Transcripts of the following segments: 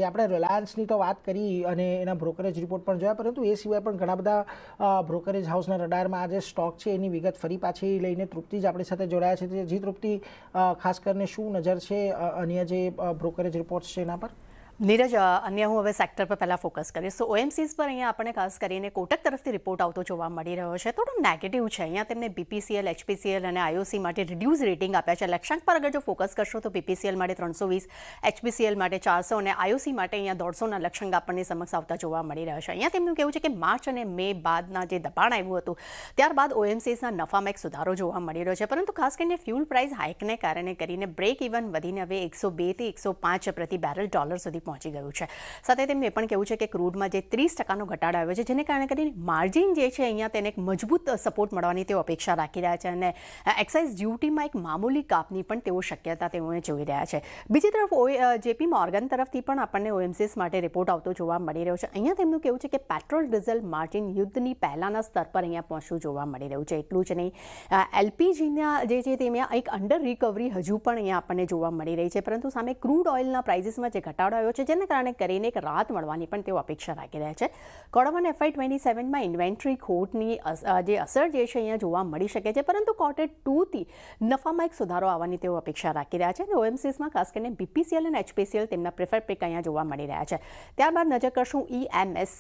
આપણે રિલાયન્સની તો વાત કરી અને એના બ્રોકરેજ રિપોર્ટ પણ જોયા, પરંતુ એ સિવાય પણ ઘણા બધા બ્રોકરેજ હાઉસના રડારમાં આ જે સ્ટોક છે એની વિગત ફરી પાછી લઈને તૃપ્તિ જ આપણી સાથે જોડાયા છે. જી તૃપ્તિ, ખાસ કરીને શું નજર છે અન્ય જે બ્રોકરેજ રિપોર્ટ્સ છે એના પર? નીરજ, અન્ય હું હવે સેક્ટર પર પહેલાં ફોકસ કરીશ. તો ઓએમસીસ પર અહીંયા આપણને ખાસ કરીને કોટક તરફથી રિપોર્ટ આવતો જોવા મળી રહ્યો છે. થોડો નેગેટિવ છે. અહીંયા તેમને બીપીસીએલ, એચપીસીએલ અને આઈઓસી માટે રિડ્યુસ રેટિંગ આપ્યા છે. લક્ષ્યાંક પર અગર જો ફોકસ કરશો તો બીપીસીએલ માટે 320, એચપીસીએલ માટે 400 અને આઈઓસી માટે અહીંયા 150ના લક્ષ્યાંક આપણને સમક્ષ આવતા જોવા મળી રહ્યા છે. અહીંયા તેમનું કહેવું છે કે માર્ચ અને મે બાદના જે દબાણ આવ્યું હતું ત્યારબાદ ઓએમસીસના નફામાં એક સુધારો જોવા મળી રહ્યો છે. પરંતુ ખાસ કરીને ફ્યુલ પ્રાઇસ હાઇકને કારણે કરીને બ્રેક ઇવન વધીને હવે 102 થી 105 પ્રતિ બેરલ ડોલર સુધી પહોંચી ગયું છે. સાથે તેમનું એ પણ કહેવું છે કે ક્રૂડમાં જે 30%નો ઘટાડો આવ્યો છે, જેને કારણે કરીને માર્જિન જે છે અહીંયા તેને એક મજબૂત સપોર્ટ મળવાની તેઓ અપેક્ષા રાખી રહ્યા છે અને એક્સાઇઝ ડ્યુટીમાં એક મામૂલી કાપની પણ તેઓ શક્યતા તેઓએ જોઈ રહ્યા છે. બીજી તરફ જેપી મોર્ગન તરફથી પણ આપણને ઓએમસીસ માટે રિપોર્ટ આવતો જોવા મળી રહ્યો છે. અહીંયા તેમનું કહેવું છે કે પેટ્રોલ ડીઝલ માર્જિન યુદ્ધની પહેલાંના સ્તર પર અહીંયા પહોંચવું જોવા મળી રહ્યું છે. એટલું જ નહીં, એલપીજીના જે છે તેમાં એક અંડર રિકવરી હજુ પણ અહીંયા આપણને જોવા મળી રહી છે. પરંતુ સામે ક્રૂડ ઓઇલના પ્રાઇસીસમાં જે ઘટાડો આવ્યો છે જેને કારણે કરીને એક રાહત મળવાની પણ તેઓ અપેક્ષા રાખી રહ્યા છે. Q1 FY27માં ઇન્વેન્ટરી ખોટની જે અસર જે છે અહીંયા જોવા મળી શકે છે, પરંતુ Q2થી નફામાં એક સુધારો આવવાની તેઓ અપેક્ષા રાખી રહ્યા છે. અને ઓએમસીસમાં ખાસ કરીને બીપીસીએલ અને એચપીસીએલ તેમના પ્રિફર્ડ પિક અહીંયા જોવા મળી રહ્યા છે. ત્યારબાદ નજર કરશું EMS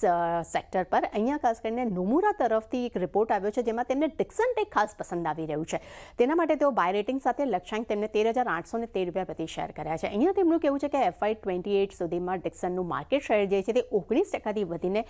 સેક્ટર પર. અહીંયા ખાસ કરીને નોમુરા તરફથી એક રિપોર્ટ આવ્યો છે જેમાં તેમને ડિક્સન ટેક ખાસ પસંદ આવી રહ્યું છે. તેના માટે તેઓ બાય રેટિંગ સાથે લક્ષ્યાંક તેમને 13,813 રૂપિયા પ્રતિ શેર કર્યા છે. અહીંયા તેમનું કહેવું છે કે FY28 સુધીમાં ડિક્સનનું માર્કેટ શેર જે છે તે 19%થી વધીને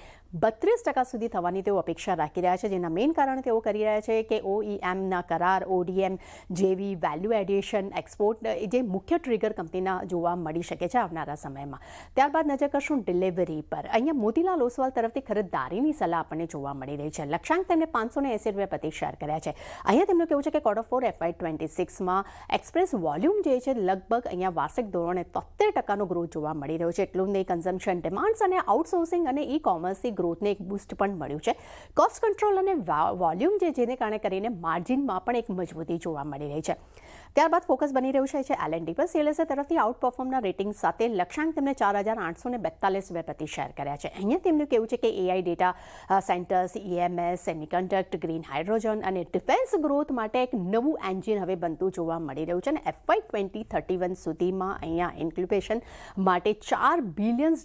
32% સુધી થવાની તેઓ અપેક્ષા રાખી રહ્યા છે. જેના મેઇન કારણ તેઓ કરી રહ્યા છે કે OEMના કરાર, ODM જેવી વેલ્યુ એડિશન, એક્સપોર્ટ જે મુખ્ય ટ્રિગર કંપનીના જોવા મળી શકે છે આવનારા સમયમાં. ત્યારબાદ નજર કરશું ડિલિવરી પર. અહીંયા મોતીલાલ ઓસવાલ તરફથી ખરીદદારીની સલાહ આપણને જોવા મળી રહી છે. લક્ષ્યાંક તેમને 580 રૂપિયા પ્રતિ શેર કર્યા છે. અહીંયા તેમનું કહેવું છે કે Q4 FY26માં એક્સપ્રેસ વોલ્યુમ જે છે લગભગ અહીંયા વાર્ષિક ધોરણે 73%નો ગ્રોથ જોવા મળી રહ્યો છે. એટલું નહીં, કન્ઝમ્પશન ડિમાન્ડ્સ અને આઉટસોર્સિંગ અને ઈ કોમર્સથી ગ્રોથને એક બૂસ્ટ પણ મળ્યું છે. કોસ્ટ કંટ્રોલ અને વોલ્યુમ જેને કારણે કરીને માર્જિનમાં પણ એક મજબૂતી જોવા મળી રહી છે. ત્યારબાદ ફોકસ બની રહ્યું છે L&T પર. CLSA તરફથી આઉટ પરફોર્મના રેટિંગ સાથે લક્ષ્યાંક તેમને 4,842 રૂપિયા પ્રતિ શેર કર્યા છે. અહીંયા તેમનું કહેવું છે કે AI data centres, EMS, semiconductor, green hydrogen અને ડિફેન્સ ગ્રોથ માટે એક નવું એન્જિન હવે બનતું જોવા મળી રહ્યું છે. અને FY2031 સુધીમાં અહીંયા ઇન્ક્યુબેશન માટે $4 બિલિયન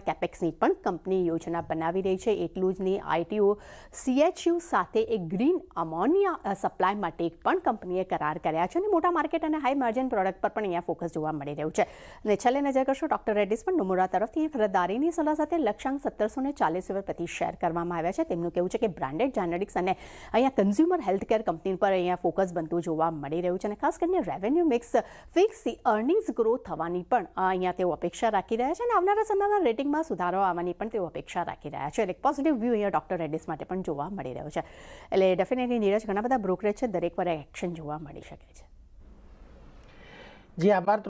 કેપેક્સની પણ કંપની યોજના બનાવી રહી છે. એટલું જ નહીં, ITO CHU સાથે એક ગ્રીન અમોનિયા સપ્લાય માટે પણ કંપનીએ કરાર કર્યા છે. અને મોટા માર્કેટ અને હાઈ માર્જિન પ્રોડક્ટ પર પણ અહીંયા ફોકસ જોવા મળી રહ્યું છે. અને છેલ્લે નજર કરશો ડોક્ટર રેડ્ડીઝ પણ નોમુરા તરફથી ખરીદદારીની સલાહ સાથે લક્ષ્યાંક 1740 રૂપિયા પ્રતિ શેર કરવામાં આવ્યા છે. તેમનું કહેવું છે કે બ્રાન્ડેડ જેનેરિક્સ અને અહીંયા કન્ઝ્યુમર હેલ્થકેર કંપની પર અહીંયા ફોકસ બનતું જોવા મળી રહ્યું છે. અને ખાસ કરીને revenue mix fix earnings growth થવાની પણ અહીંયા તેઓ અપેક્ષા રાખી રહ્યા છે. અને આવનારા સમયમાં રેટિંગમાં સુધારો આવવાની પણ તેઓ અપેક્ષા રાખી રહ્યા છે. એટલે પોઝિટિવ વ્યૂ અહીંયા ડોક્ટર રેડ્ડીઝ માટે પણ જોવા મળી રહ્યો છે. એટલે ડેફિનેટલી નીરજ, ઘણા બધા બ્રોકરેજ છે, દરેક પર એક્શન જોવા મળી શકે છે. જી આભાર.